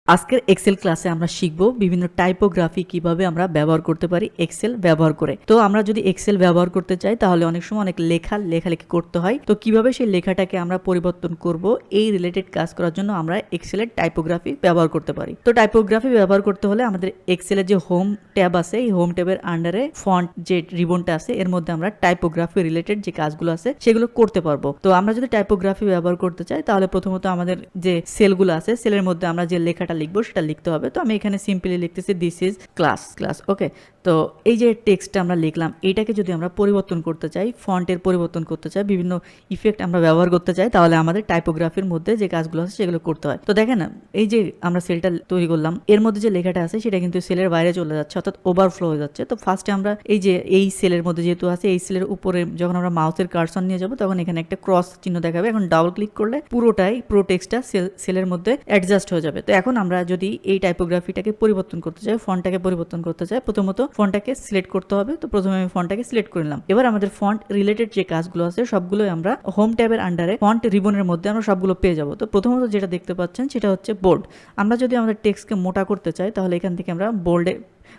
আজকের এক্সেল ক্লাসে আমরা শিখব বিভিন্ন টাইপোগ্রাফি কিভাবে আমরা ব্যবহার করতে পারি এক্সেল ব্যবহার করে। তো আমরা যদি এক্সেল ব্যবহার করতে চাই তাহলে অনেক সময় অনেক লেখালেখি করতে হয়। তো কিভাবে সেই লেখাটাকে আমরা পরিবর্তন করব এই রিলেটেড কাজ করার জন্য আমরা এক্সেলের টাইপোগ্রাফি ব্যবহার করতে পারি। তো টাইপোগ্রাফি ব্যবহার করতে হলে আমাদের এক্সেলের যে হোম ট্যাব আছে এই হোম ট্যাবের আন্ডারে ফন্ট যে রিবনটা আছে এর মধ্যে আমরা টাইপোগ্রাফি রিলেটেড যে কাজগুলো আছে সেগুলো করতে পারবো। তো আমরা যদি টাইপোগ্রাফি ব্যবহার করতে চাই তাহলে প্রথমত আমাদের যে সেলগুলো আছে সেলের মধ্যে আমরা যে লেখাটা লিখবো সেটা লিখতে হবে। তো আমি এখানে সিম্পলি লিখতেছি দিস ইজ ক্লাস। ওকে, তো এই যে টেক্সটটা আমরা লিখলাম এটাকে যদি আমরা পরিবর্তন করতে চাই, ফন্টের পরিবর্তন করতে চাই, বিভিন্ন ইফেক্ট আমরা ব্যবহার করতে চাই তাহলে আমাদের টাইপোগ্রাফির মধ্যে যে কাজগুলো আছে সেগুলো করতে হয়। তো দেখেন না, এই যে আমরা সেলটা তৈরি করলাম এর মধ্যে যে লেখাটা আছে সেটা কিন্তু সেলের বাইরে চলে যাচ্ছে, অর্থাৎ ওভারফ্লো হয়ে যাচ্ছে। তো ফার্স্টে আমরা এই যে এই সেলের মধ্যে যেহেতু আছে এই সেলের উপরে যখন আমরা মাউসের কার্সর নিয়ে যাব তখন এখানে একটা ক্রস চিহ্ন দেখাবে। এখন ডাবল ক্লিক করলে পুরো টেক্সটটা সেলের মধ্যে অ্যাডজাস্ট হয়ে যাবে। তো এখন আমরা যদি এই টাইপোগ্রাফিটাকে পরিবর্তন করতে চাই, ফন্টটাকে পরিবর্তন করতে চাই, প্রথমত ফন্টটাকে সিলেক্ট করতে হবে। তো প্রথমে আমি ফন্টটাকে সিলেক্ট করে নিলাম। এবার আমাদের ফন্ট রিলেটেড যে কাজগুলো আছে সবগুলোই আমরা হোম ট্যাবের আন্ডারে ফন্ট রিবনের মধ্যে আমরা সবগুলো পেয়ে যাব। তো প্রথমত যেটা দেখতে পাচ্ছেন সেটা হচ্ছে বোল্ড। আমরা যদি আমাদের টেক্সটকে মোটা করতে চাই তাহলে এখান থেকে আমরা বোল্ডে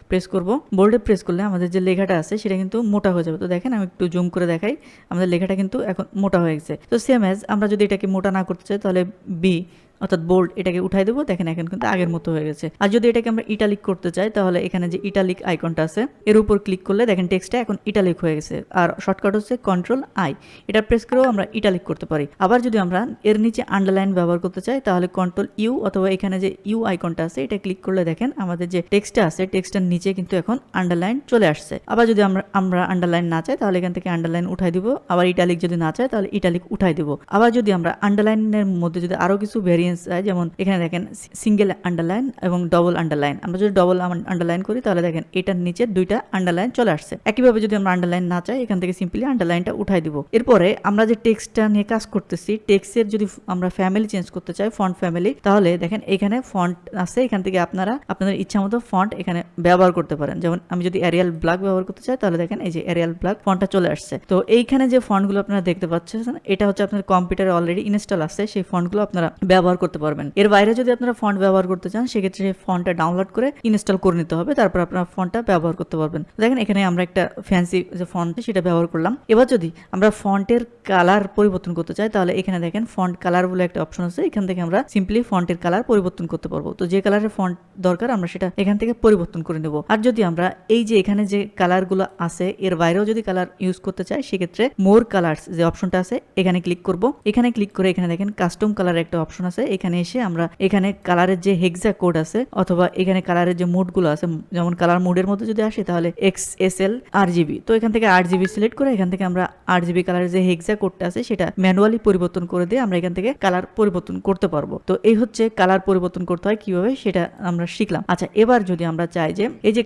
প্রেস করব। বোল্ডে প্রেস করলে আমাদের যে লেখাটা আছে সেটা কিন্তু মোটা হয়ে যাবে। তো দেখেন আমি একটু জুম করে দেখাই, আমাদের লেখাটা কিন্তু এখন মোটা হয়ে গেছে। তো সেম অ্যাজ আমরা যদি এটাকে মোটা না করতে চাই তাহলে বি অর্থাৎ বোল্ড এটাকে উঠাই দেবো। দেখেন এখন কিন্তু আগের মতো হয়ে গেছে। আর যদি এটাকে আমরা ইটালিক করতে চাই তাহলে এখানে যে ইটালিক আইকনটা আছে এর উপর ক্লিক করলে দেখেন টেক্সটটা এখন ইটালিক হয়ে গেছে। আর শর্টকাট হচ্ছে কন্ট্রোল আই, এটা প্রেস করেও আমরা ইটালিক করতে পারি। আবার যদি আমরা এর নিচে আন্ডারলাইন ব্যবহার করতে চাই তাহলে কন্ট্রোল ইউ অথবা এখানে যে ইউ আইকনটা আছে এটা ক্লিক করলে দেখেন আমাদের যে টেক্সটটা আছে টেক্সটের নিচে কিন্তু এখন আন্ডারলাইন চলে আসছে। আবার যদি আমরা আন্ডারলাইন না চাই তাহলে এখান থেকে আন্ডারলাইন উঠাই দিব। আবার ইটালিক যদি না চাই তাহলে ইটালিক উঠাই দিব। আবার যদি আমরা আন্ডারলাইনের মধ্যে যদি আরো কিছু ভেরিয়েন্স চাই, যেমন এখানে দেখেন সিঙ্গেল আন্ডারলাইন এবং ডবল আন্ডারলাইন, আমরা যদি ডবল আন্ডারলাইন করি তাহলে দেখেন এটার নিচে দুইটা আন্ডারলাইন চলে আসছে। একইভাবে যদি আমরা আন্ডারলাইন না চাই এখান থেকে সিম্পলি আন্ডারলাইনটা উঠাই দিব। এরপরে আমরা যে টেক্সটটা নিয়ে কাজ করতেছি টেক্সটের যদি আমরা ফ্যামিলি চেঞ্জ করতে চাই, ফন্ট ফ্যামিলি, তাহলে দেখেন এখানে ফন্ট আছে, এখান থেকে আপনারা আপনাদের ইচ্ছা মতো ফন্ট এখানে ব্যবহার করতে পারেন। যেমন আমি যদি এরিয়াল ব্ল্যাক ব্যবহার করতে চাই তাহলে দেখেন এই যে এরিয়াল ব্ল্যাক ফন্টটা চলে আসছে। তো এইখানে যে ফন্টগুলো আপনারা দেখতে পাচ্ছেন এটা হচ্ছে আপনার কম্পিউটারে অলরেডি ইনস্টল আছে, সেই ফন্টগুলো আপনারা ব্যবহার করতে পারবেন। এর বাইরে যদি আপনারা ফন্ট ব্যবহার করতে চান সেক্ষেত্রে সেই ফন্টটা ডাউনলোড করে ইনস্টল করে নিতে হবে, তারপর আপনারা ফন্টটা ব্যবহার করতে পারবেন। দেখেন এখানে আমরা একটা ফ্যান্সি যে ফন্ট সেটা ব্যবহার করলাম। এবার যদি আমরা ফন্টের কালার পরিবর্তন করতে চাই তাহলে এখানে দেখেন ফন্ট কালার বলে একটা অপশন আছে, এখান থেকে আমরা সিম্পলি ফন্টের কালার পরিবর্তন করতে পারবো। তো যে কালারের ফন্ট দরকার আমরা সেটা এখান থেকে পরিবর্তন করে নেব। আর যদি আমরা এই যে এখানে যে কালারগুলো আছে এর বাইরেও যদি কালার ইউজ করতে চাই সেক্ষেত্রে মোর কালার্স যে অপশনটা আছে এখানে ক্লিক করব। এখানে ক্লিক করে এখানে দেখেন কাস্টম কালার একটা অপশন আছে, এখানে এসে আমরা এখানে কালারের যে হেক্সা কোড আছে অথবা এখানে কালারের যে মোডগুলো আছে, যেমন কালার মোডের মধ্যে যদি আসে তাহলে XSL RGB, তো এখান থেকে RGB সিলেক্ট করে এখান থেকে আমরা RGB কালারের যে হেক্সা কোডটা আছে সেটা ম্যানুয়ালি পরিবর্তন করে দিয়ে আমরা এখান থেকে কালার পরিবর্তন করতে পারবো। তো এই হচ্ছে কালার পরিবর্তন করতে হয় কিভাবে সেটা আমরা শিখলাম। আচ্ছা, এবার যদি আমরা চাই যে এই যে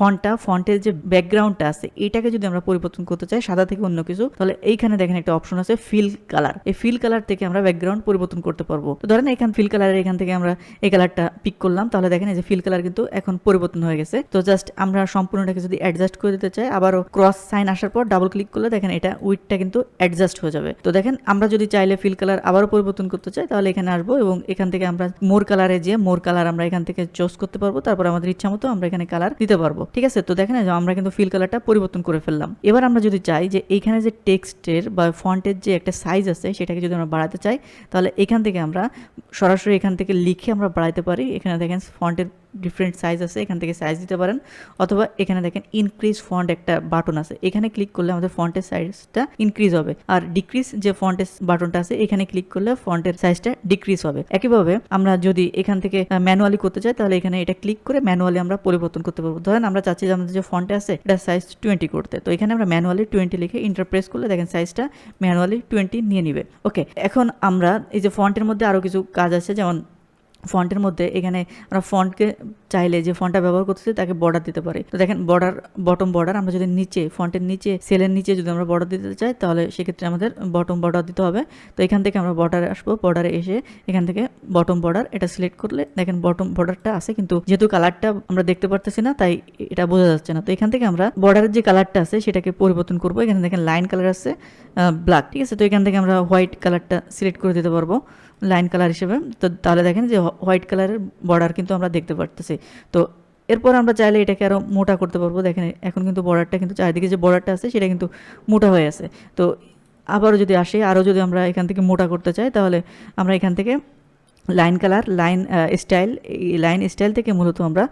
ফন্টের যে ব্যাকগ্রাউন্ডটা আছে এটাকে যদি আমরা পরিবর্তন করতে চাই সাদা থেকে অন্য কিছু, তাহলে এইখানে দেখেন একটা অপশন আছে ফিল কালার। এই ফিল কালার থেকে আমরা ব্যাকগ্রাউন্ড পরিবর্তন করতে পারবো। তো ধরেন এখানে ফিল কালারের এখান থেকে আমরা এই কালারটা পিক করলাম, তাহলে দেখেন এই যে ফিল কালার কিন্তু এখন পরিবর্তন হয়ে গেছে। তো জাস্ট আমরা সম্পূর্ণটাকে যদি অ্যাডজাস্ট করে দিতে চাই আবারও ক্রস সাইন আসার পর ডাবল ক্লিক করলে দেখেন এটা উইডটা কিন্তু অ্যাডজাস্ট হয়ে যাবে। তো দেখেন আমরা যদি চাইলে ফিল কালার আবারও পরিবর্তন করতে চাই তাহলে এখানে আসবো এবং এখান থেকে আমরা মোর কালারে যে মোর কালার আমরা এখান থেকে চুজ করতে পারবো, তারপর আমাদের ইচ্ছা মতো আমরা এখানে কালার দিতে পারবো। ঠিক আছে, তো দেখেন আমরা কিন্তু ফিল কালারটা পরিবর্তন করে ফেললাম। এবার আমরা যদি চাই যে এইখানে যে টেক্সটের বা ফন্টের যে একটা সাইজ আছে সেটাকে যদি আমরা বাড়াতে চাই তাহলে এখান থেকে আমরা সরাসরি এখান থেকে লিখে আমরা বাড়াইতে পারি। এখানে দেখেন ফন্টের ডিফারেন্ট সাইজ আছে, এখান থেকে সাইজ দিতে পারেন, অথবা এখানে দেখেন ইনক্রিজ ফন্ট একটা বাটন আছে, এখানে ক্লিক করলে আমাদের ফন্টের সাইজটা ইনক্রিজ হবে। আর ডিক্রিজ যে ফন্টের বাটনটা আছে এখানে ক্লিক করলে ফন্টের সাইজটা ডিক্রিজ হবে। একইভাবে আমরা যদি এখান থেকে ম্যানুয়ালি করতে চাই তাহলে এখানে এটা ক্লিক করে ম্যানুয়ালি আমরা পরিবর্তন করতে পারবো। ধরেন আমরা চাচ্ছি যে আমাদের যে ফন্টে আছে এটা সাইজ 20 করতে, তো এখানে আমরা ম্যানুয়ালি 20 লিখে ইন্টার প্রেস করলে দেখেন সাইজটা ম্যানুয়ালি 20 নিয়ে নিবে। ওকে, এখন আমরা এই যে ফন্টের মধ্যে আরো কিছু কাজ আছে, যেমন ফন্টের মধ্যে এখানে আমরা ফন্টকে চাইলে যে ফন্টটা ব্যবহার করতেছি তাকে বর্ডার দিতে পারি। তো দেখেন বটম বর্ডার আমরা যদি নিচে ফন্টের নিচে সেলের নিচে যদি আমরা বর্ডার দিতে চাই তাহলে সেক্ষেত্রে আমাদের বটম বর্ডার দিতে হবে। তো এখান থেকে আমরা বর্ডারে আসবো, বর্ডারে এসে এখান থেকে বটম বর্ডার এটা সিলেক্ট করলে দেখেন বটম বর্ডারটা আছে, কিন্তু যেহেতু কালারটা আমরা দেখতে পারতেছি না তাই এটা বোঝা যাচ্ছে না। তো এখান থেকে আমরা বর্ডারের যে কালারটা আছে সেটাকে পরিবর্তন করবো। এখানে দেখেন লাইন কালার আছে ব্ল্যাক, ঠিক আছে, তো এখান থেকে আমরা হোয়াইট কালারটা সিলেক্ট করে দিতে পারবো। লাইন কালার হিসেবে। তো তাহলে দেখেন যে হোয়াইট কালারের বর্ডার কিন্তু আমরা দেখতে পারতেছি। তো এরপর আমরা চাইলে এটাকে আরও মোটা করতে পারবো। দেখেন এখন কিন্তু বর্ডারটা কিন্তু চারিদিকে যে বর্ডারটা আছে সেটা কিন্তু মোটা হয়ে আছে। তো আবারও যদি আসে, আরও যদি আমরা এখান থেকে মোটা করতে চাই, তাহলে আমরা এখান থেকে লাইন কালার, লাইন স্টাইল, এই লাইন স্টাইল থেকে মূলত আমরা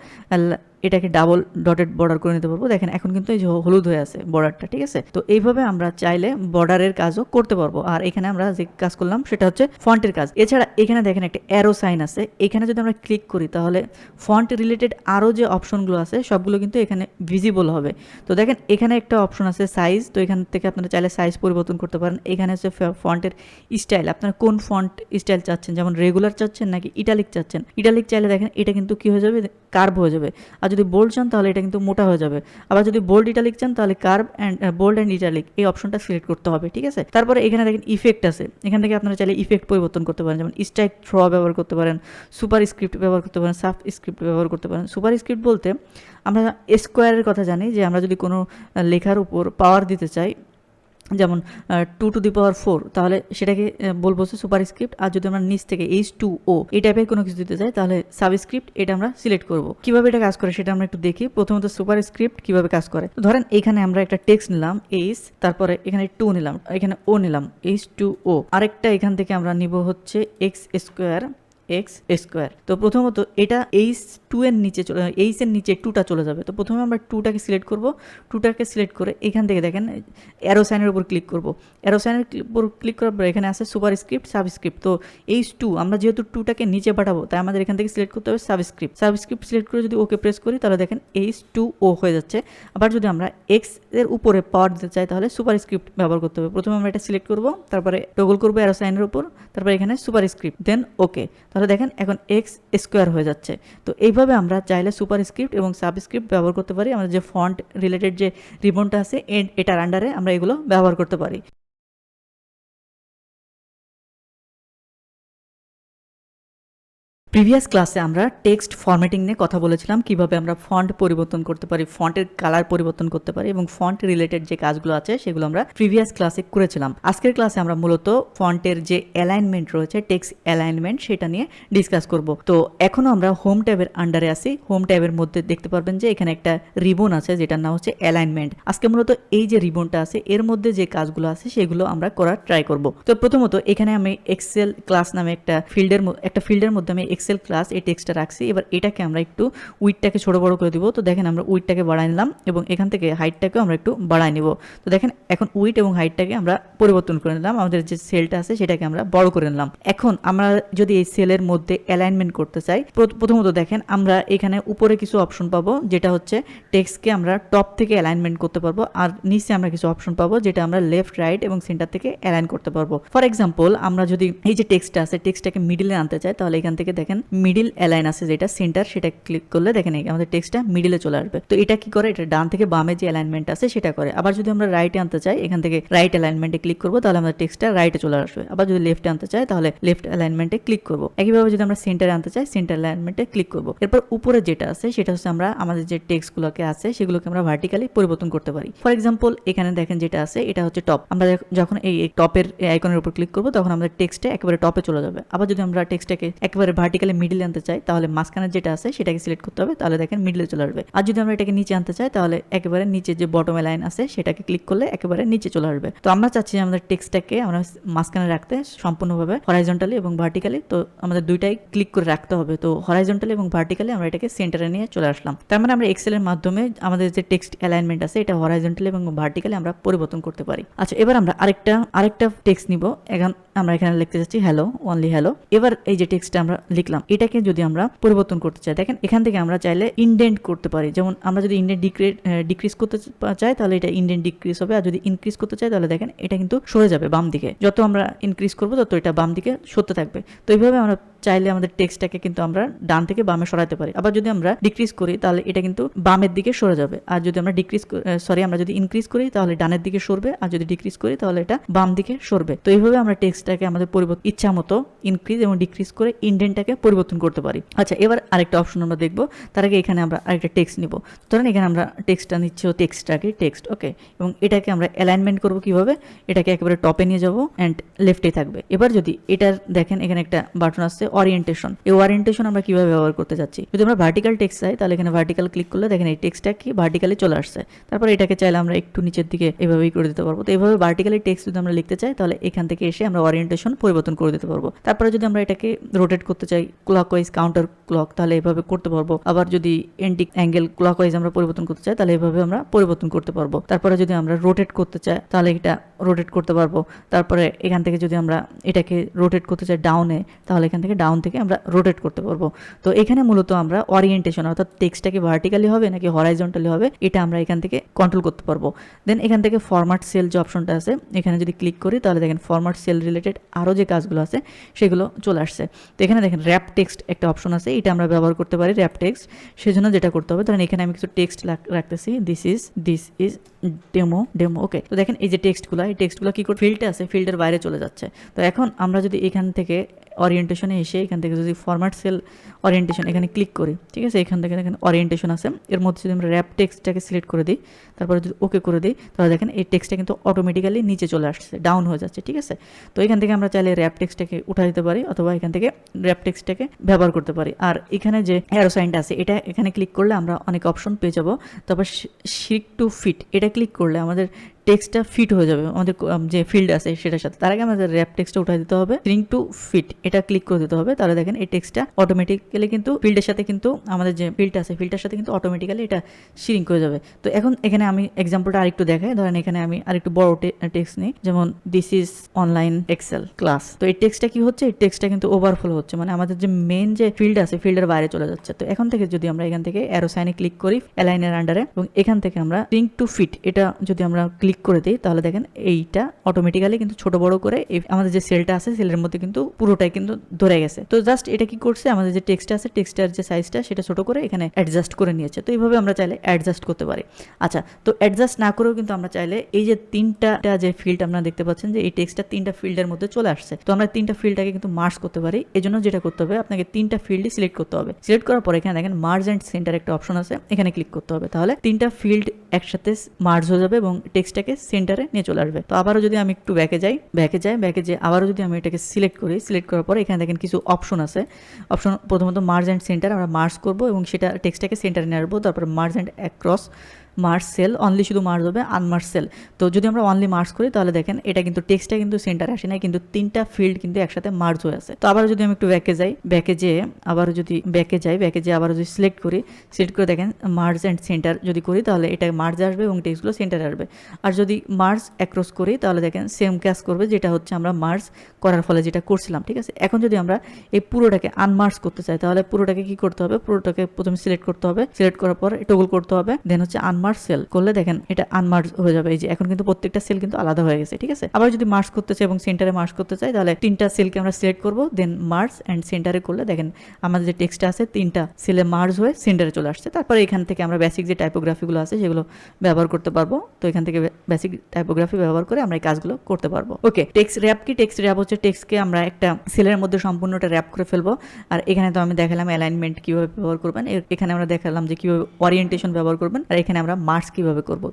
এটাকে ডাবল ডটেড বর্ডার করে নিতে পারবো। দেখেন এখন কিন্তু এই যে হলুদ হয়ে আছে বর্ডারটা, ঠিক আছে। তো এইভাবে আমরা চাইলে বর্ডারের কাজও করতে পারবো। আর এখানে আমরা যে কাজ করলাম সেটা হচ্ছে ফন্টের কাজ। এছাড়া এখানে দেখেন একটা অ্যারো সাইন আছে, এখানে যদি আমরা ক্লিক করি তাহলে ফন্ট রিলেটেড আরও যে অপশনগুলো আছে সবগুলো কিন্তু এখানে ভিজিবল হবে। তো দেখেন এখানে একটা অপশন আছে সাইজ, তো এখান থেকে আপনারা চাইলে সাইজ পরিবর্তন করতে পারেন। এখানে হচ্ছে ফন্টের স্টাইল, আপনারা কোন ফন্ট স্টাইল চাচ্ছেন, যেমন রেগুলার চাচ্ছেন নাকি ইটালিক চাচ্ছেন। ইটালিক চাইলে দেখেন এটা কিন্তু কি হয়ে যাবে, কার্ভ হয়ে যাবে। আর যদি বোল্ড চান তাহলে এটা কিন্তু মোটা হয়ে যাবে। আবার যদি বোল্ড ইটালিক চান তাহলে curve and bold and italic এই অপশনটা সিলেক্ট করতে হবে, ঠিক আছে। তারপরে এখানে দেখেন ইফেক্ট আছে, এখান থেকে আপনারা চাইলে ইফেক্ট পরিবর্তন করতে পারেন, যেমন স্ট্রাইক থ্রো ব্যবহার করতে পারেন, সুপার স্ক্রিপ্ট ব্যবহার করতে পারেন, সাব স্ক্রিপ্ট ব্যবহার করতে পারেন। সুপার স্ক্রিপ্ট বলতে আমরা স্কোয়ারের কথা জানি, যে আমরা যদি কোনো লেখার উপর পাওয়ার দিতে চাই, যেমন 2^4, তাহলে সেটাকে বলবো হচ্ছে সুপার স্ক্রিপ্ট। আর যদি আমরা নিচ থেকে H2O এই টাইপের কোনো কিছু দিতে চাই তাহলে সাবস্ক্রিপ্ট, এটা আমরা সিলেক্ট করব। কিভাবে এটা কাজ করে সেটা আমরা একটু দেখি। প্রথমত সুপার স্ক্রিপ্ট কিভাবে কাজ করে, ধরেন এখানে আমরা একটা টেক্সট নিলাম H, তারপরে এখানে 2 নিলাম, এখানে O নিলাম, H2O। আরেকটা এখান থেকে আমরা নিব হচ্ছে x স্কোয়ার। তো প্রথমত এটা H2 এর নিচে H এর নিচে 2টা চলে যাবে। তো প্রথমে আমরা 2টাকে সিলেক্ট করব, 2টাকে সিলেক্ট করে এখান থেকে দেখেন অ্যারো সাইনের উপর ক্লিক করব। অ্যারো সাইনের উপর ক্লিক করার পর এখানে আছে সুপার স্ক্রিপ্ট, সাবস্ক্রিপ্ট। তো H2 আমরা যেহেতু 2টাকে নিচে পাঠাবো তাই আমাদের এখান থেকে সিলেক্ট করতে হবে সাবস্ক্রিপ্ট। সাবস্ক্রিপ্ট সিলেক্ট করে যদি ওকে প্রেস করি তাহলে দেখেন H2O হয়ে যাচ্ছে। আবার যদি আমরা x এর উপরে পাওয়ার দিতে চাই তাহলে সুপার স্ক্রিপ্ট ব্যবহার করতে হবে। প্রথমে আমরা এটা সিলেক্ট করব, তারপরে টগল করবো অ্যারো সাইনের উপর, তারপরে এখানে সুপার স্ক্রিপ্ট, দেন ওকে। তাহলে দেখেন এখন x স্কোয়ার হয়ে যাচ্ছে। তো এইভাবে আমরা চাইলে সুপার স্ক্রিপ্ট এবং সাবস্ক্রিপ্ট ব্যবহার করতে পারি। আমাদের যে ফন্ট রিলেটেড যে রিবনটা আছে এটার আন্ডারে আমরা এগুলো ব্যবহার করতে পারি। প্রিভিয়াস ক্লাসে আমরা টেক্সট ফরম্যাটিং নিয়ে কথা বলেছিলাম, কিভাবে আমরা ফন্ট পরিবর্তন করতে পারি, ফন্টের কালার পরিবর্তন করতে পারি এবং ফন্ট রিলেটেড যে কাজগুলো আছে সেগুলো আমরা প্রিভিয়াস ক্লাসে করেছিলাম। আজকের ক্লাসে আমরা মূলত ফন্টের যে অ্যালাইনমেন্ট রয়েছে, টেক্সট অ্যালাইনমেন্ট, সেটা নিয়ে ডিসকাস করব। তো এখনো আমরা হোম ট্যাবের আন্ডারে আছি। হোম ট্যাবের মধ্যে দেখতে পারবেন যে এখানে একটা রিবন আছে যেটার নাম হচ্ছে অ্যালাইনমেন্ট। আজকে মূলত এই যে রিবনটা আছে এর মধ্যে যে কাজগুলো আছে সেগুলো আমরা করার ট্রাই করব। তো প্রথমত এখানে আমি এক্সেল ক্লাস নামে একটা ফিল্ডের মধ্যে আমি এক্সেল ক্লাস এই টেক্সটটা রাখছি। এবার এটাকে আমরা একটু উইডটাকে ছোট বড় করে দিব। তো দেখেন আমরা উইডটাকে বাড়াই নিলাম এবং এখান থেকে হাইটটাকেও আমরা একটু বাড়াই নিব। তো দেখেন এখন উইড এবং হাইটটাকে আমরা পরিবর্তন করে নিলাম, আমাদের যে সেলটা আছে সেটাকে আমরা বড় করে নিলাম। এখন আমরা যদি এই সেলের মধ্যে অ্যালাইনমেন্ট করতে চাই, প্রথমত দেখেন আমরা এখানে উপরে কিছু অপশন পাবো, যেটা হচ্ছে টেক্সটকে আমরা টপ থেকে অ্যালাইনমেন্ট করতে পারবো, আর নিচে আমরা কিছু অপশন পাবো যেটা আমরা লেফট, রাইট এবং সেন্টার থেকে অ্যালাইন করতে পারবো। ফর এক্সাম্পল আমরা যদি এই যে টেক্সটটা আছে টেক্সটটাকে মিডিলে আনতে চাই তাহলে এখান থেকে দেখেন মিডিল অ্যালাইন আছে যেটা সেন্টার, সেটা ক্লিক করলে দেখেন আমাদের টেক্সটটা মিডিলে চলে আসবে। তো এটা কি করে, এটা ডান থেকে বামে যে অ্যালাইনমেন্ট আছে সেটা করে। আবার যদি আমরা রাইটে আনতে চাই এখান থেকে রাইট অ্যালাইনমেন্টে ক্লিক করবো তাহলে আমাদের টেক্সটটা রাইটে চলে আসবে। আবার যদি লেফটে আনতে চাই তাহলে লেফট অ্যালাইনমেন্টে ক্লিক করবো। একইভাবে যদি আমরা সেন্টারে আনতে চাই সেন্টার অ্যালাইনমেন্টে ক্লিক করবো। এরপর উপরে যেটা আছে সেটা হচ্ছে আমরা আমাদের যে টেক্সটগুলোকে আছে সেগুলোকে আমরা ভার্টিক্যালি পরিবর্তন করতে পারি। ফর এক্সাম্পল এখানে দেখেন যেটা আছে এটা হচ্ছে টপ। আমরা যখন এই টপের আইকনের উপর ক্লিক করবো তখন আমাদের টেক্সটটা একেবারে টপে চলে যাবে। আবার যদি আমরা টেক্সটটাকে একেবারে ভার্টিক্যালি মিডিলে আনতে চাই তাহলে মাঝখানে যেটা আছে সেটাকে সিলেক্ট করতে হবে, তাহলে দেখেন মিডলে চলে আসবে। আর যদি আমরা এটাকে নিচে আনতে চাই তাহলে একেবারে নিচে যে বটম লাইন আছে সেটাকে ক্লিক করলে একেবারে নিচে চলে আসবে। তো আমরা চাচ্ছি আমাদের টেক্সটটাকে আমরা মাঝখানে রাখতে সম্পূর্ণভাবে হরাইজন্টালি এবং ভার্টিক্যালি। তো আমাদের দুইটাই ক্লিক করে রাখতে হবে। তো হরাইজন্টালি এবং ভার্টিক্যালি আমরা এটাকে সেন্টারে নিয়ে চলে আসলাম। তার মানে আমরা এক্সেলের মাধ্যমে আমাদের যে টেক্সট অ্যালাইনমেন্ট আছে এটা হরাইজন্টালি এবং ভার্টিক্যালি আমরা পরিবর্তন করতে পারি। আচ্ছা, এবার আমরা আরেকটা টেক্সট নিব। এখন আমরা এখানে লিখতে চাচ্ছি হ্যালো, অনলি হ্যালো। এবার এই যে টেক্সটটা আমরা লিখলাম এটাকে যদি আমরা পরিবর্তন করতে চাই, দেখেন এখান থেকে আমরা চাইলে ইনডেন্ট করতে পারি। যেমন আমরা যদি ইনডেন্ট ডিক্রিজ করতে চাই তাহলে এটা ইনডেন্ট ডিক্রিজ হবে, আর যদি ইনক্রিজ করতে চাই তাহলে দেখেন এটা কিন্তু সরে যাবে বাম দিকে। যত আমরা ইনক্রিজ করবো তত এটা বাম দিকে সরতে থাকবে। তো এইভাবে আমরা চাইলে আমাদের টেক্সটটাকে কিন্তু আমরা ডান থেকে বামে সরাতে পারি। আবার যদি আমরা ডিক্রিজ করি তাহলে এটা কিন্তু বামের দিকে সরে যাবে, আর যদি আমরা আমরা যদি ইনক্রিজ করি তাহলে ডানের দিকে সরবে, আর যদি ডিক্রিজ করি তাহলে এটা বাম দিকে সরবে। তো এইভাবে আমরা টেক্সটটাকে আমাদের ইচ্ছা মতো ইনক্রিজ এবং ডিক্রিজ করে ইন্ডেন্টটাকে পরিবর্তন করতে পারি। আচ্ছা, এবার আরেকটা অপশন আমরা দেখবো। তার আগে এখানে আমরা আরেকটা টেক্সট নিব। ধরেন এখানে আমরা টেক্সটটা নিচ্ছি, টেক্সট ওকে, এবং এটাকে আমরা অ্যালাইনমেন্ট করবো কিভাবে, এটাকে একেবারে টপে নিয়ে যাবো অ্যান্ড লেফটে থাকবে। এবার যদি এটার দেখেন এখানে একটা বাটন আসছে ওরিয়েন্টেশন, এই ওরিয়েন্টেশন আমরা কিভাবে ব্যবহার করতে যাচ্ছি। যদি আমরা ভার্টিক্যাল টেক্সট চাই তাহলে এখানে ভার্টিক্যাল ক্লিক করলে দেখেন এই টেক্সটটা কি ভার্টিক্যালি চলে আসছে। তারপর এটাকে চাইলে আমরা একটু নিচের দিকে এভাবেই করে দিতে পারবো। তো এইভাবে ভার্টিক্যালি টেক্সট যদি আমরা লিখতে চাই তাহলে এখান থেকে এসে আমরা ওরিয়েন্টেশন পরিবর্তন করে দিতে পারবো। তারপরে যদি আমরা এটাকে রোটেট করতে চাই ক্লকওয়াইজ কাউন্টার ক্লক, তাহলে এভাবে করতে পারবো। আবার যদি এন্টি অ্যাঙ্গেল ক্লকওয়াইজ আমরা পরিবর্তন করতে চাই তাহলে এভাবে আমরা পরিবর্তন করতে পারবো। তারপরে যদি আমরা রোটেট করতে চাই তাহলে এটা রোটেট করতে পারবো। তারপরে এখান থেকে যদি আমরা এটাকে রোটেট করতে চাই ডাউনে, তাহলে এখান থেকে ডাউন থেকে আমরা রোটেট করতে পারবো। তো এখানে মূলত আমরা ওরিয়েন্টেশন অর্থাৎ টেক্সটটাকে ভার্টিক্যালি হবে নাকি হরাইজন্টালি হবে এটা আমরা এখান থেকে কন্ট্রোল করতে পারবো। দেন এখান থেকে ফরম্যাট সেল যে অপশনটা আছে এখানে যদি ক্লিক করি তাহলে দেখেন ফরম্যাট সেল রিলেটেড আরও যে কাজগুলো আছে সেগুলো চলে আসছে। তো এখানে দেখেন র্যাপ টেক্সট একটা অপশন আছে, এটা আমরা ব্যবহার করতে পারি র্যাপ টেক্সট। সেজন্য যেটা করতে হবে, ধরেন এখানে আমি কিছু টেক্সট রাখতেছি, দিস ইজ ডেমো ওকে। তো দেখেন এই যে টেক্সটগুলো কি করে ফিল্ডে আছে, ফিল্ডের বাইরে চলে যাচ্ছে। তো এখন আমরা যদি এখান থেকে ওরিয়েন্টেশনে এসে এখান থেকে যদি ফরম্যাট সেল ওরিয়েন্টেশন এখানে ক্লিক করি, ঠিক আছে, এখান থেকে দেখেন ওরিয়েন্টেশন আছে, এর মধ্যে যদি আমরা র্যাপ টেক্সটটাকে সিলেক্ট করে দিই, তারপরে যদি ওকে করে দিই তাহলে দেখেন এই টেক্সটটা কিন্তু অটোমেটিক্যালি নিচে চলে আসছে, ডাউন হয়ে যাচ্ছে, ঠিক আছে। তো এখান থেকে আমরা চাইলে র্যাপ টেক্সটটাকে উঠা দিতে পারি অথবা এখান থেকে র্যাপ টেক্সটটাকে ব্যবহার করতে পারি। আর এখানে যে অ্যারো সাইনটা আছে এটা এখানে ক্লিক করলে আমরা অনেক অপশন পেয়ে যাবো। তারপর শিক টু ফিট এটা ক্লিক করলে আমাদের টেক্সটটা ফিট হয়ে যাবে আমাদের যে ফিল্ড আছে সেটার সাথে। তার আগে আমাদের র্যাপ টেক্সটটা উঠাই দিতে হবে, শ্রিঙ্ক টু ফিট এটা ক্লিক করে দিতে হবে। তাহলে দেখেন এই টেক্সটটা অটোমেটিক্যালি কিন্তু ফিল্ডের সাথে কিন্তু আমাদের যে ফিল্ডটা আছে ফিল্ডটার সাথে কিন্তু অটোমেটিক্যালি এটা শ্রিঙ্ক হয়ে যাবে। তো এখন এখানে আমি এক্সাম্পলটা আরেকটু দেখাই। ধরেন এখানে আমি আরেকটু বড় টেক্সট নিই, যেমন this is online Excel class. তো এই টেক্সটটা কি হচ্ছে, এই টেক্সটটা কিন্তু ওভারফ্লো হচ্ছে, মানে আমাদের যে মেইন যে ফিল্ড আছে ফিল্ডের বাইরে চলে যাচ্ছে। তো এখন থেকে যদি আমরা এখান থেকে অ্যারো সাইনে ক্লিক করি অ্যালাইনের আন্ডারে এবং এখান থেকে আমরা শ্রিঙ্ক টু ফিট এটা যদি আমরা ক্লিক করে দিই তাহলে দেখেন এইটা অটোমেটিক্যালি কিন্তু ছোট বড় করে আমাদের যে সেলটা আছে সেলের মধ্যে কিন্তু পুরোটাই কিন্তু ধরে গেছে। তো জাস্ট এটা কি করছে, আমাদের যে টেক্সট আছে টেক্সটের যে সাইজটা সেটা ছোট করে এখানে অ্যাডজাস্ট করে নিয়েছে। তো এইভাবে আমরা চাইলে অ্যাডজাস্ট করতে পারি। আচ্ছা, তো অ্যাডজাস্ট না করেও কিন্তু আমরা চাইলে এই যে তিনটা যে ফিল্ড আপনারা দেখতে পাচ্ছেন যে এই টেক্সটটা তিনটা ফিল্ডের মধ্যে চলে আসছে, তো আমরা তিনটা ফিল্ডটাকে কিন্তু মার্জ করতে পারি। এজন্য যেটা করতে হবে আপনাকে তিনটা ফিল্ডই সিলেক্ট করতে হবে। সিলেক্ট করার পর এখানে দেখেন মার্জ এন্ড সেন্টার একটা অপশন আছে, এখানে ক্লিক করতে হবে। তাহলে তিনটা ফিল্ড একসাথে মার্জ হয়ে যাবে এবং টেক্সটটাকে সেন্টারে নিয়ে চলে আসবে। তো আবারও যদি আমি একটু ব্যাকে যাই আবারও যদি আমি এটাকে সিলেক্ট করি, সিলেক্ট করার পরে এখানে দেখেন কিছু অপশন আছে। অপশন প্রথমত মার্জ এন্ড সেন্টার আমরা মার্জ করব এবং সেটা টেক্সটটাকে সেন্টারে নিয়ে আসবো। তারপরে merge and across, merge cell only শুধু মার্জ হবে, আনমার্জ সেল। তো যদি আমরা অনলি মার্জ করি তাহলে দেখেন এটা কিন্তু টেক্সটটা কিন্তু সেন্টারে আসে না, কিন্তু তিনটা ফিল্ড কিন্তু একসাথে মার্জ হয়ে আছে। তো আবার যদি আমি একটু ব্যাকে যাই আবারও যদি সিলেক্ট করি, সিলেক্ট করে দেখেন মার্জ এন্ড সেন্টার যদি করি তাহলে এটা মার্জ আসবে এবং টেক্সটগুলো সেন্টারে আসবে। আর যদি মার্জ অ্যাক্রস করি তাহলে দেখেন সেম কাজ করবে, যেটা হচ্ছে আমরা মার্জ করার ফলে যেটা করছিলাম, ঠিক আছে। এখন যদি আমরা এই পুরোটাকে আনমার্জ করতে চাই তাহলে পুরোটাকে কি করতে হবে, পুরোটাকে প্রথমে সিলেক্ট করতে হবে, সিলেক্ট করার পর টগল করতে হবে, দেন হচ্ছে আনমার্জ সেল করলে দেখেন এটা আনমার্জ হয়ে যাবে। এই যে এখন কিন্তু প্রত্যেকটা সেল কিন্তু আলাদা হয়ে গেছে, ঠিক আছে। আবার যদি মার্জ করতে চাই এবং সেন্টারে মার্জ করতে চাই তাহলে তিনটা সেলকে আমরা সিলেক্ট করব, দেন মার্জ এন্ড সেন্টারে করলে দেখেন আমাদের যে টেক্সটটা আছে তিনটা সেলে মার্জ হয়ে সেন্টারে চলে আসছে। তারপরে এখান থেকে আমরা বেসিক যে টাইপোগ্রাফিগুলো আছে সেগুলো ব্যবহার করতে পারবো। তো এখান থেকে বেসিক টাইপোগ্রাফি ব্যবহার করে আমরা এই কাজগুলো করতে পারবো। ওকে, টেক্সট র্যাপ কি, টেক্সট র্যাপ হচ্ছে টেক্সটকে আমরা একটা সেলের মধ্যে সম্পূর্ণটা র্যাপ করে ফেলবো। আর এখানে তো আমি দেখালাম অ্যালাইনমেন্ট কিভাবে ব্যবহার করবেন, এখানে আমরা দেখালাম যে কিভাবে ওরিয়েন্টেশন ব্যবহার করবেন, আর এখানে আমরা মার্জ কিভাবে করব।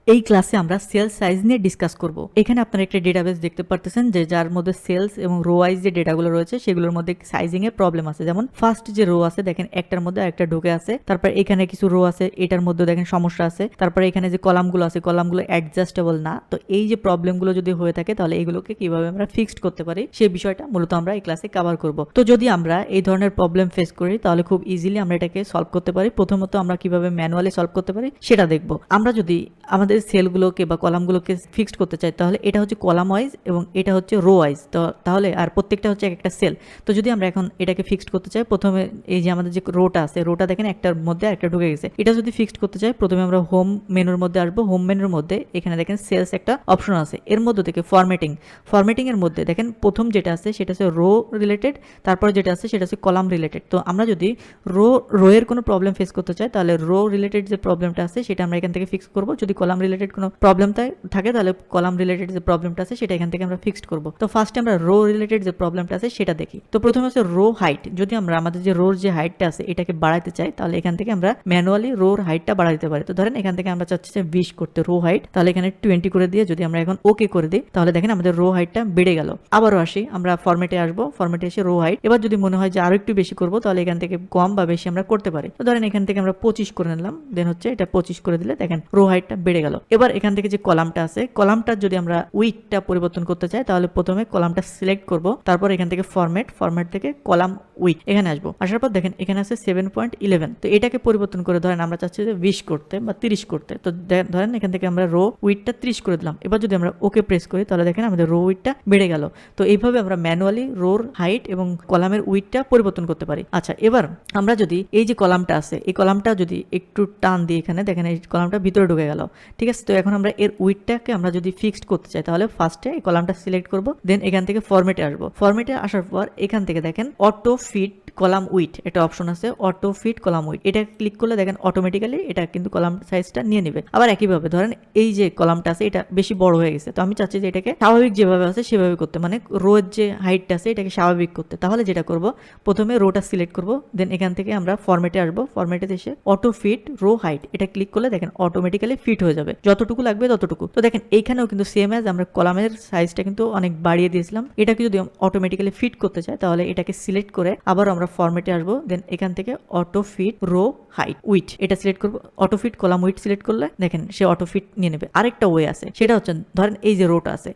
এই ক্লাসে আমরা সেলস সাইজ নিয়ে ডিসকাস করব। এখানে আপনারা একটা ডেটাবেস দেখতে পারতেছেন যে যার মধ্যে সেলস এবং রো ওয়াইজ যে ডেটাগুলো রয়েছে সেগুলোর মধ্যে সাইজিং এর প্রবলেম আছে। যেমন ফার্স্ট যে রো আছে দেখেন একটার মধ্যে আরেকটা ঢুকে আছে, তারপর এখানে কিছু রো আছে এটার মধ্যে দেখেন সমস্যা আছে, তারপরে এখানে যে কলামগুলো আছে কলামগুলো অ্যাডজাস্টেবল না। তো এই যে প্রবলেমগুলো যদি হয়ে থাকে তাহলে এগুলোকে কিভাবে আমরা ফিক্সড করতে পারি সেই বিষয়টা মূলত আমরা এই ক্লাসে কভার করব। তো যদি আমরা এই ধরনের প্রবলেম ফেস করি তাহলে খুব ইজিলি আমরা এটাকে সলভ করতে পারি। প্রথমত আমরা কিভাবে ম্যানুয়ালি সলভ করতে পারি সেটা দেখব। আমরা যদি আমাদের আমাদের সেলগুলোকে বা কলামগুলোকে ফিক্সড করতে চাই তাহলে এটা হচ্ছে কলাম ওয়াইজ এবং এটা হচ্ছে রো ওয়াইজ। তো তাহলে আর প্রত্যেকটা হচ্ছে একটা সেল। তো যদি আমরা এখন এটাকে ফিক্সড করতে চাই, প্রথমে এই যে আমাদের যে রোটা আছে, রোটা দেখেন একটার মধ্যে একটা ঢুকে গেছে। এটা যদি ফিক্সড করতে চাই প্রথমে আমরা হোম মেনুর মধ্যে আসবো। হোম মেনুর মধ্যে এখানে দেখেন সেলস একটা অপশন আছে, এর মধ্যে থেকে ফরম্যাটিং এর মধ্যে দেখেন প্রথম যেটা আছে সেটা হচ্ছে রো রিলেটেড, তারপরে যেটা আছে সেটা হচ্ছে কলাম রিলেটেড। তো আমরা যদি রো এর কোনো প্রবলেম ফেস করতে চাই তাহলে রো রিলেটেড যে প্রবলেমটা আছে সেটা আমরা এখান থেকে ফিক্স করব। যদি কলাম রিলেটেড কোনো প্রবলেম থাকে তাহলে কলাম রিলেটেড যে প্রবলেমটা আছে সেটা এখান থেকে আমরা ফিক্সড করব। তো ফার্স্টে আমরা রো রিলেটেড যে প্রবলেমটা আছে সেটা দেখি। তো প্রথমে হচ্ছে রো হাইট। যদি আমরা আমাদের যে রোর যে হাইটটা আছে এটাকে বাড়াইতে চাই তাহলে এখান থেকে আমরা ম্যানুয়ালি রোর হাইটটা বাড়াই দিতে পারি। তো ধরেন এখান থেকে আমরা চাচ্ছি যে 20 করতে রো হাইট, তাহলে এখানে 20 করে দিয়ে যদি আমরা এখন ওকে করে দিই তাহলে দেখেন আমাদের রো হাইটটা বেড়ে গেল। আবারও আসি, আমরা ফরম্যাটে আসবো, ফরম্যাটে এসে রো হাইট। এবার যদি মনে হয় যে আরো একটু বেশি করবো তাহলে এখান থেকে কম বা বেশি আমরা করতে পারি। তো ধরেন এখান থেকে আমরা 25 করে নিলাম, দেন হচ্ছে এটা 25 করে দিলে দেখেন রো হাইটটা বেড়ে গেল। এবার এখান থেকে যে কলামটা আছে, কলামটা যদি আমরা উইডথটা পরিবর্তন করতে চাই তাহলে প্রথমে কলামটা সিলেক্ট করব, তারপর এখান থেকে ফরম্যাট থেকে কলাম উইড এখানে আসবো। আসার পর দেখেন এখানে আছে 7.11। তো এটাকে পরিবর্তন করে ধরেন আমরা চাচ্ছি যে 20 করতে বা 30 করতে। তো ধরেন এখান থেকে আমরা রো উইডটা 30 করে দিলাম। এবার যদি আমরা ওকে প্রেস করি তাহলে দেখেন আমাদের রো উইডটা বেড়ে গেল। তো এইভাবে আমরা ম্যানুয়ালি রোর হাইট এবং কলামের উইডটা পরিবর্তন করতে পারি। আচ্ছা, এবার আমরা যদি এই যে কলামটা আছে এই কলামটা যদি একটু টান দিই, এখানে দেখেন এই কলামটা ভিতরে ঢুকে গেল, ঠিক আছে। তো এখন আমরা এর উইডটাকে আমরা যদি ফিক্সড করতে চাই তাহলে ফার্স্টে এই কলামটা সিলেক্ট করব, দেন এখান থেকে ফরম্যাটে আসবো। ফরম্যাটে আসার পর এখান থেকে দেখেন অটো ফিট কলাম উইড একটা অপশন আছে, অটো ফিট কলাম উইড। এটা ক্লিক করলে দেখেন অটোমেটিক্যালি এটা কিন্তু কলাম সাইজটা নিয়ে নেবে। আবার একইভাবে ধরেন এই যে কলামটা আছে এটা বেশি বড় হয়ে গেছে, তো আমি চাচ্ছি যে এটাকে স্বাভাবিক যেভাবে আছে সেভাবে করতে, মানে রোর যে হাইটটা আছে এটাকে স্বাভাবিক করতে। তাহলে যেটা করব প্রথমে রোটা সিলেক্ট করব, দেন এখান থেকে আমরা ফরম্যাটে আসবো। ফরম্যাটে এসে অটো ফিট রো হাইট এটা ক্লিক করলে দেখেন অটোমেটিক্যালি ফিট হয়ে যাবে, যতটুকু লাগবে ততটুকু। তো দেখেন এইখানেও কিন্তু সেম অ্যাজ আমরা কলামের সাইজটা কিন্তু অনেক বাড়িয়ে দিয়েছিলাম। এটাকে যদি অটোমেটিক্যালি ফিট করতে চাই তাহলে এটাকে সিলেক্ট করে আবার আমরা ফরম্যাটে আসবো, দেন এখান থেকে auto fit row height width এটা সিলেক্ট করবো। Auto fit column width select করলে দেখেন সে অটো ফিট নিয়ে নেবে। আরেকটা ওয়ে আছে, সেটা হচ্ছে ধরেন এই যে রোটা আছে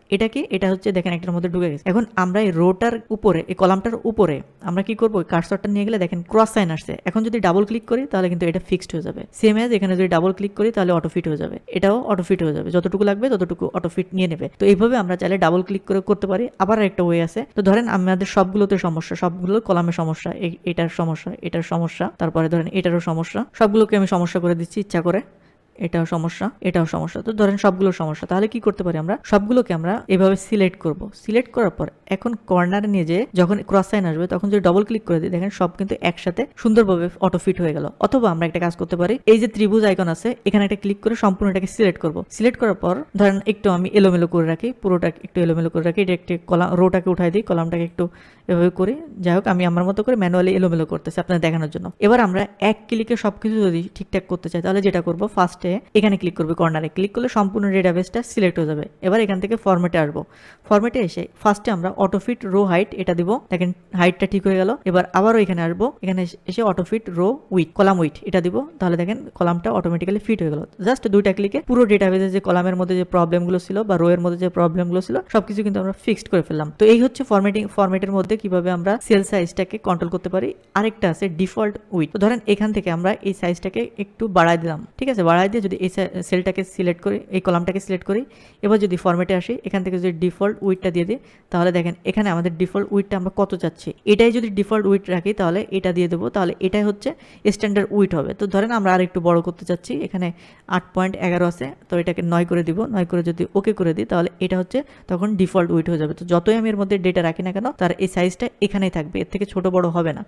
এটা হচ্ছে দেখেন একটার মধ্যে ঢুকে গেছে। এখন আমরা এই রোটার উপরে এই কলামটার উপরে আমরা কি করবো, কার্সরটা নিয়ে গেলে দেখেন ক্রস সাইন আসছে। এখন যদি ডাবল ক্লিক করি তাহলে কিন্তু এটা ফিক্সড হয়ে যাবে। সেম অ্যাজ এখানে যদি ডাবল ক্লিক করি তাহলে অটো ফিট হয়ে যাবে, এটাও অটো ফিট হয়ে যাবে, যতটুকু লাগবে ততটুকু অটো ফিট নিয়ে নেবে। তো এইভাবে আমরা চাইলে ডাবল ক্লিক করে করতে পারি। আবার একটা ওয়ে আছে, তো ধরেন আমাদের সবগুলোতে সমস্যা, সবগুলো কলামের সমস্যা, এটার সমস্যা, এটার সমস্যা, তারপরে ধরেন এটারও সমস্যা, সবগুলোকে আমি সমস্যা করে দিচ্ছি ইচ্ছা করে। এটাও সমস্যা, এটাও সমস্যা। তো ধরেন সবগুলোর সমস্যা, তাহলে কি করতে পারি আমরা সবগুলোকে আমরা এভাবে সিলেক্ট করব। সিলেক্ট করার পর এখন কর্নারে নিয়ে যে যখন ক্রস সাইন আসবে তখন যদি ডবল ক্লিক করে দিই দেখেন সব কিন্তু একসাথে সুন্দরভাবে অটো ফিট হয়ে গেল। অথবা আমরা একটা কাজ করতে পারি, এই যে ত্রিভুজ আইকন আছে এখানে একটা ক্লিক করে সম্পূর্ণ এটাকে সিলেক্ট করব। সিলেক্ট করার পর ধরেন একটু আমি এলোমেলো করে রাখি, পুরোটা একটু এলোমেলো করে রাখি, এটা একটু রোটাকে উঠাই দিই, কলামটাকে একটু এভাবে করি। যাই হোক আমি আমার মতো করে ম্যানুয়ালি এলোমেলো করতেছি আপনাদের দেখানোর জন্য। এবার আমরা এক ক্লিকে সবকিছু যদি ঠিকঠাক করতে চাই তাহলে যেটা করবো ফার্স্টে এখানে ক্লিক করবে, কর্নারে ক্লিক করলে সম্পূর্ণ ডেটাবেসটা সিলেক্ট হয়ে যাবে। এবার এখান থেকে ফরম্যাটে আসবো। ফরম্যাটে এসে ফার্স্টে আমরা অটোফিট রো হাইট এটা দিব, দেখেন হাইটটা ঠিক হয়ে গেল। এবার আবারও এখানে আসবো, এখানে এসে autofit row width column width এটা দিব, তাহলে দেখেন কলামটা অটোমেটিক্যালি ফিট হয়ে গেল। জাস্ট দুইটা ক্লিকে পুরো ডেটাবেসে যে কলামের মধ্যে যে প্রবলেমগুলো ছিল বা রো এর মধ্যে যে প্রবলেমগুলো ছিল সবকিছু কিন্তু আমরা ফিক্সড করে ফেললাম। তো এই হচ্ছে ফরম্যাটের মধ্যে কিভাবে আমরা সেল সাইজটাকে কন্ট্রোল করতে পারি। আরেকটা আছে ডিফল্ট উইথ। তো ধরেন এখান থেকে আমরা এই সাইজটাকে একটু বাড়াই দিলাম, ঠিক আছে। বাড়াই দিয়ে যদি এই সেলটাকে সিলেক্ট করি, এই কলামটাকে সিলেক্ট করি, এবার যদি ফরম্যাটে আসি এখান থেকে যদি ডিফল্ট উইথটা দিয়ে দিই তাহলে দেখেন এখানে আমাদের ডিফল্ট উইথটা আমরা কত চাচ্ছি, এটাই যদি ডিফল্ট উইথ রাখি তাহলে এটা দিয়ে দেবো, তাহলে এটাই হচ্ছে স্ট্যান্ডার্ড উইথ হবে। তো ধরেন আমরা আর একটু বড় করতে চাচ্ছি, এখানে 8.11 আছে, তো এটাকে 9 করে দিব। 9 করে যদি ওকে করে দিই তাহলে এটা হচ্ছে তখন ডিফল্ট উইথ হয়ে যাবে। তো যতই আমি এর মধ্যে ডেটা রাখি না কেন তার এই সাইজটা এখানেই থাকবে, এর থেকে ছোট বড় হবে না।